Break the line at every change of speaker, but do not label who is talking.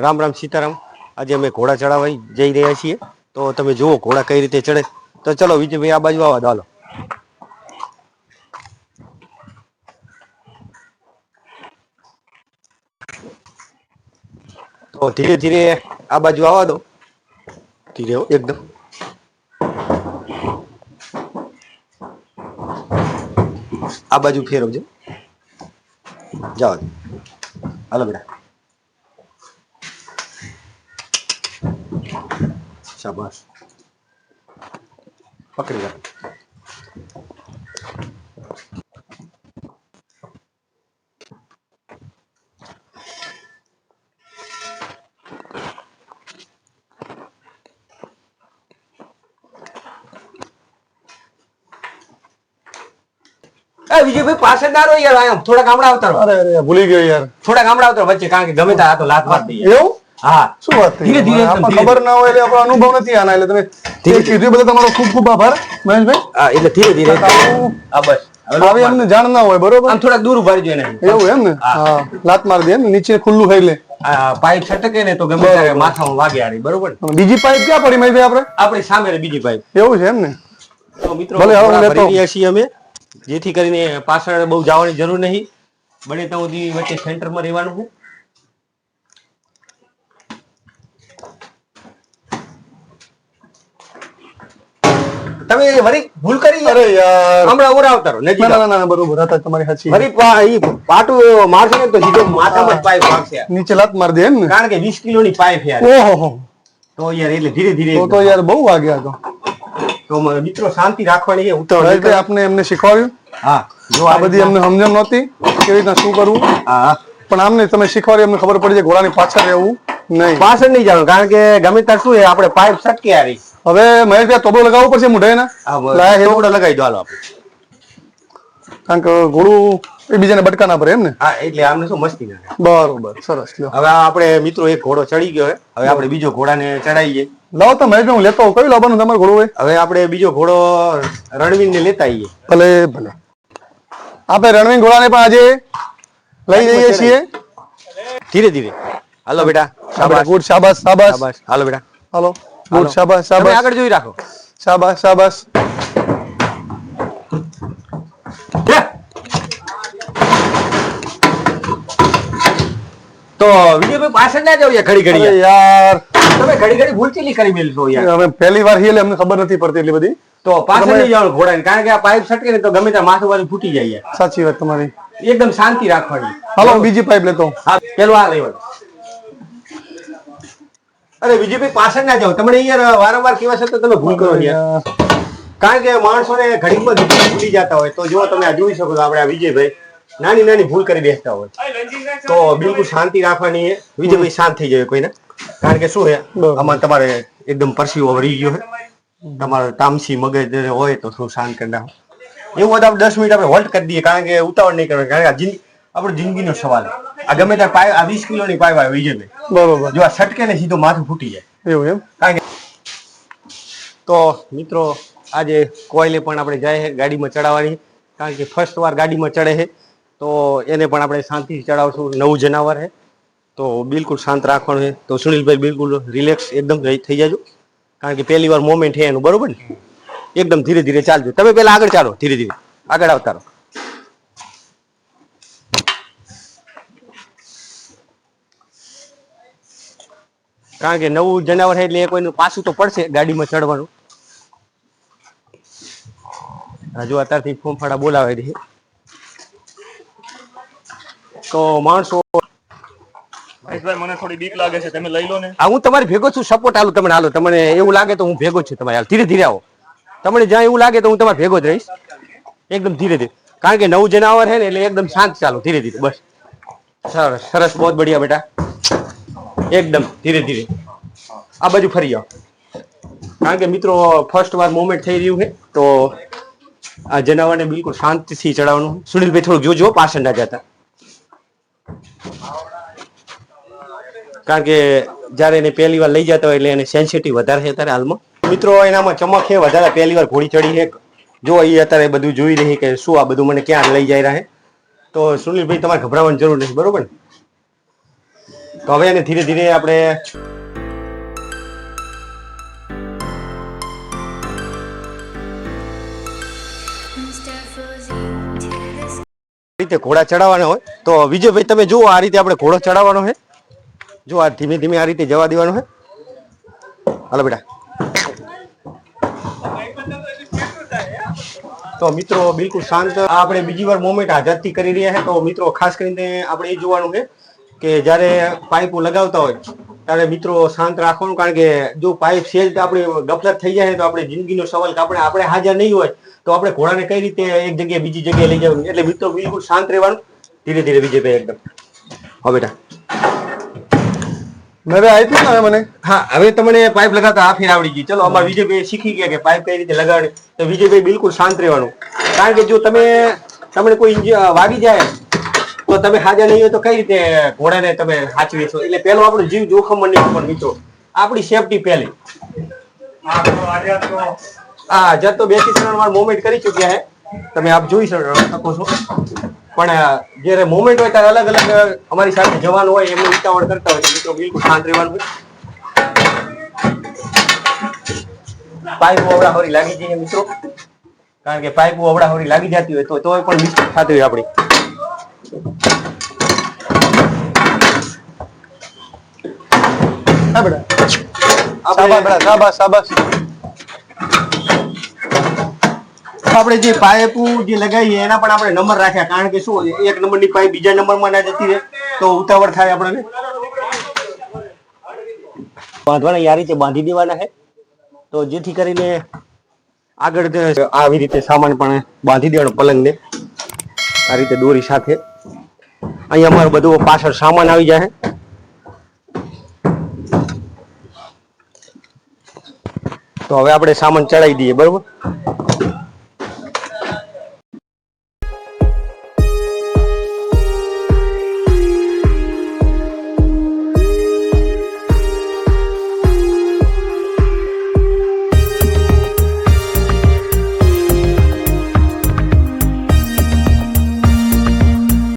રામ રામ સીતારામ। આજે અમે ઘોડા ચડાવવા જઈ રહ્યા છીએ, તો તમે જુઓ ઘોડા કઈ રીતે ચડે। તો ચલો વિજયભાઈ આ બાજુ આવો, હાલો। તો ધીરે ધીરે આ બાજુ આવવા દો, ધીરે એકદમ। આ બાજુ ફેરવજો, જાઓ, હાલો બેટા, શાબાશ, પકડી રાખ। વિજયભાઈ પાછળ ના રહો યાર, આમ થોડા ગામડા આવતા।
અરે અરે ભૂલી ગયો યાર,
થોડા ગામડા આવતા વચ્ચે, કારણ કે ગમે ત્યાં તો લાત માર દઈએ।
એવું?
હા,
શું વાત થઈ?
ધીરે ધીરે
આપણને ખબર ના હોય એટલે આપણો અનુભવ નથી આના, એટલે તમે કીધું બદલ તમારો ખૂબ ખૂબ આભાર મહેશભાઈ।
હા, એટલે ધીરે ધીરે આ બસ
હવે અમને જાણ ના હોય, બરોબર?
આમ થોડા દૂર ઉભા રહેજો એને।
એવું એમ ને? હા, લાત મારી દે ને નીચે ખુલ્લું ખાઈ લે।
પાઇપ છટકે ને તો ગમે ત્યારે માથામાં વાગે આરી, બરોબર?
બીજી પાઇપ ક્યાં પડી મહેશભાઈ?
આપણી સામે બીજી પાઇપ।
એવું છે એમ ને?
તો મિત્રો
ભલે હવે
ભરી
લેતો
રહ્યા છીએ અમે, જેથી કરીને પાછળ બહુ જવાની જરૂર નહીં, બને ત્યાં સુધી વચ્ચે સેન્ટરમાં રહેવાનું છે। તમે વરી ભૂલ કરી?
અરે યાર,
હમણાં ઓર આવતારો નજીક।
ના ના બરોબર હતા, તમારી સાચી।
વરી પાટું મારશે ને તો સીધો માથામાં જ પાઇપ વાગશે,
નીચે લાત મારી દે એમ ને?
કારણ કે 20 કિલોની પાઇપ યાર।
ઓહો,
તો યાર એટલે ધીરે ધીરે
તો યાર બહુ વાગ્યા
તો મિત્રો શાંતિ રાખવાની છે।
ઉતાવળ આપને એમને શીખવાડ્યું।
હા, જો
આ બધી અમને સમજણ નહોતી કેવી રીતના શું કરવું।
હા,
પણ આમને તમે શીખવાડ્યું, અમને ખબર પડી છે ઘોડાની પાછળ રહેવું નહીં,
પાછળ નહીં જવાનું, કારણ કે ગમે ત્યાં શું આપણે પાઇપ છટકે આવી।
હવે મહેશભાઈ તોબલો લગાવવું પડશે મોઢે ને?
ટોપડો લગાવી દો, હાલો આપણે,
કારણ કે ઘોડું બીજાને બટકા ના પડે એમ ને?
હા, એટલે આમને શું મસ્તી ના થાય।
બરોબર, સરસ। લ્યો
હવે આપણે મિત્રો એક ઘોડો ચડી ગયો, હવે આપણે બીજો ઘોડાને ચડાવીએ।
લાવો તો મહેશભાઈ, હું લેતો આવું। કયું લાવવાનું તમારું ઘોડું હોય?
હવે આપણે બીજો ઘોડો રણવીરને લેતા આવીએ।
ભલે ભલે, આપણે રણવીર ઘોડાને પણ આજે લઈ જઈએ છીએ।
ધીરે ધીરે, હાલો બેટા,
શાબાશ, ગુડ, શાબાશ શાબાશ,
હાલો બેટા,
હાલો, ગુડ, શાબાશ શાબાશ,
આગળ જોઈ રાખો,
શાબાશ શાબાશ।
તો વિજયભાઈ પાછળ ના જાવ યાર, ઘડી ઘડી
યાર,
તમે ઘડી ઘડી ભૂલ ચેલી કરી મેલશો યાર?
હવે પહેલી વાર એટલે અમને ખબર નથી પડતી એટલી બધી।
તો પાછળ નહીં જવાનું ઘોડાને, કારણ કે આ પાઇપ છટકે ને તો ગમે ત્યાં માથું બાજુ ફૂટી જાય યાર।
સાચી વાત તમારી,
એકદમ શાંતિ રાખવાની।
હાલો બીજી પાઇપ લેતો।
હા, પેલું આ લેવાનું। અરે વિજયભાઈ પાછળ ના જાવ, તમને યાર વારંવાર કેવા છે તો તમે ભૂલ કરો યાર, કારણ કે માણસોને ઘડીમાં ભૂલી જતા હોય। તો જો તમે આ જોઈ શકો છો, આપણે આ વિજયભાઈ નાની નાની ભૂલ કરી બેસતા હોય, તો બિલકુલ શાંતિ રાખવાની છે। વિજયભાઈ શાંત થઈ જાય કોઈને, કારણ કે શું છે આમાં તમારે એકદમ પરસીવો વળી ગયો છે, તમારે તામસી મગજ હોય તો શું શાંત કરી નાખો। એવું હોય તો આપણે 10 મિનિટ આપણે હોલ્ડ કરી દઈએ, કારણ કે ઉતાવળ નહીં કરવાની, કારણ કે આપણો જિંદગીનો સવાલ છે। આ ગમે ત્યાં પાઇપ, આ 20 કિલોની પાઇપ આવે વિજયભાઈ,
બરોબર,
જો આ છટકે ને સીધો માથું ફૂટી જાય
એવું એમ?
કારણ કે તો મિત્રો આજે કોઈને પણ આપણે જાય છે ગાડીમાં ચડાવવાની, કારણ કે ફર્સ્ટ વાર ગાડીમાં ચડે છે, તો એને પણ આપણે શાંતિથી ચડાવશું। નવું જનાવર છે તો બિલકુલ શાંત રાખવાનું છે। તો સુનિલભાઈ બિલકુલ રિલેક્સ એકદમ થઈ જાજો, કારણ કે પહેલી વાર મોમેન્ટ છે એનું, બરોબર ને? એકદમ ધીરે ધીરે ચાલજો, તમે પહેલા આગળ ચાલો, ધીરે ધીરે આગળ આવતા રહો। કારણ કે નવું જનાવર છે એટલે કોઈનું પાછું તો પડશે ગાડીમાં ચડવાનું। હજુ અત્યારથી ફોંફાડા બોલાવે છે, તો માણસો
મને થોડી બીક લાગે છે, તમે લઈ લો ને।
હું તમારી ભેગો છું, સપોર્ટ આલું તમને, હાલો, તમને એવું લાગે તો હું ભેગો છું તમારે, ધીરે ધીરે આવો, તમને જ્યાં એવું લાગે તો હું તમારે ભેગો જ રહીશ, એકદમ ધીરે ધીરે, કારણ કે નવું જનાવર છે ને એટલે એકદમ શાંત ચાલો, ધીરે ધીરે, બસ, સરસ સરસ, બહુ બઢિયા બેટા, એકદમ ધીરે ધીરે આ બાજુ ફરી જાઓ, કારણ કે મિત્રો ફર્સ્ટ વાર મોમેન્ટ થઈ રહ્યું છે, તો આ જનાવરને બિલકુલ શાંતિથી ચડાવવાનું। સુનિલભાઈ થોડુંક જોજો, પાછળ ના જતા, કારણ કે જયારે એને પહેલી વાર લઈ જતા હોય એટલે એને સેન્સિટિવ વધારે છે અત્યારે હાલમાં। મિત્રો એનામાં ચમક છે વધારે, પહેલી વાર ઘોડી ચડી છે, જો એ અત્યારે બધું જોઈ રહી કે શું આ બધું મને ક્યાં લઈ જઈ રહ્યા છે। તો સુનિલભાઈ તમારે ગભરાવાની જરૂર નથી, બરોબર ને? તો હવે એને ધીરે ધીરે આપણે રીતે ઘોડા ચડાવવાના હોય. તો વિજયભાઈ તમે જુઓ આ રીતે આપણે ઘોડો ચડાવવાનો છે. જો આ ધીમે ધીમે આ રીતે જવા દેવાનો છે. હાલો બેટા. તો મિત્રો બિલકુલ શાંત. આપણે બીજી વાર મોમેન્ટ આઝાદથી કરી રહ્યા છે. તો મિત્રો ખાસ કરીને આપણે એ જોવાનું છે કે જ્યારે પાઇપો લગાવતા હોય ત્યારે મિત્રો શાંત રાખવાનું. કારણ કે જો પાઇપ સેજ આપણી ગફલત થઈ જાય તો આપણે જિંદગીનો સવાલ કે આપણે હાજર નહીં હોય તો આપણે ઘોડાને કઈ રીતે એક જગ્યાએ બીજી જગ્યાએ લઈ જવાનું. એટલે મિત્રો બિલકુલ શાંત રહેવાનું. ધીરે ધીરે વિજયભાઈ એકદમ. હા બેટા.
મેં આવી હતી ને મને.
હા હવે તમને પાઇપ લગાવતા આ ફેર આવડી ગઈ. ચલો અમારા વિજયભાઈ શીખી ગયા કે પાઇપ કઈ રીતે લગાવવાની. તો વિજયભાઈ બિલકુલ શાંત રહેવાનું. કારણ કે જો તમને કોઈ વાગી જાય તો તમે હાજર નહીં હોય તો કઈ રીતે ઘોડાને તમે સાચવી છો. એટલે પેલો આપણો જીવ જોખમમાં નહીં પણ મિત્રો આપણી સેફટી પહેલી. હા જત તો 2 થી 3 વાર મોમેન્ટ કરી ચુક્યા છે. તમે આપ જોઈ શકો છો. પણ જયારે મોમેન્ટ હોય ત્યારે અલગ અલગ અમારી સાથે જવાનું હોય એમને ઉતાવળ કરતા હોય તો મિત્રો બિલકુલ શાંત રહેવાનું હોય. પાઇપો અવડાહોરી લાગી જઈએ મિત્રો. કારણ કે પાઇપો અવડાહોરી લાગી જતી હોય તોય પણ મિસ્ટેક થતી હોય આપણી.
હા બેટા. શાબાશ બેટા, શાબાશ શાબાશ.
આપણે જે પાઇપ જે લગાવીએ એના પણ આપણે નંબર રાખ્યા. કારણ કે શું એક નંબરની પાઇપ બીજા નંબરમાં ના જતી રહે તો ઉતાવળ થાય આપણને. બાંધવાના આ રીતે બાંધી દેવાના છે. તો જેથી કરીને આગળ આવી રીતે સામાન પણ બાંધી દેવાનો પલંગને આ રીતે દોરી સાથે. અહીંયા અમારો બધો પાછળ સામાન આવી જાય. તો હવે આપણે સામાન ચડાવી દઈએ બરોબર.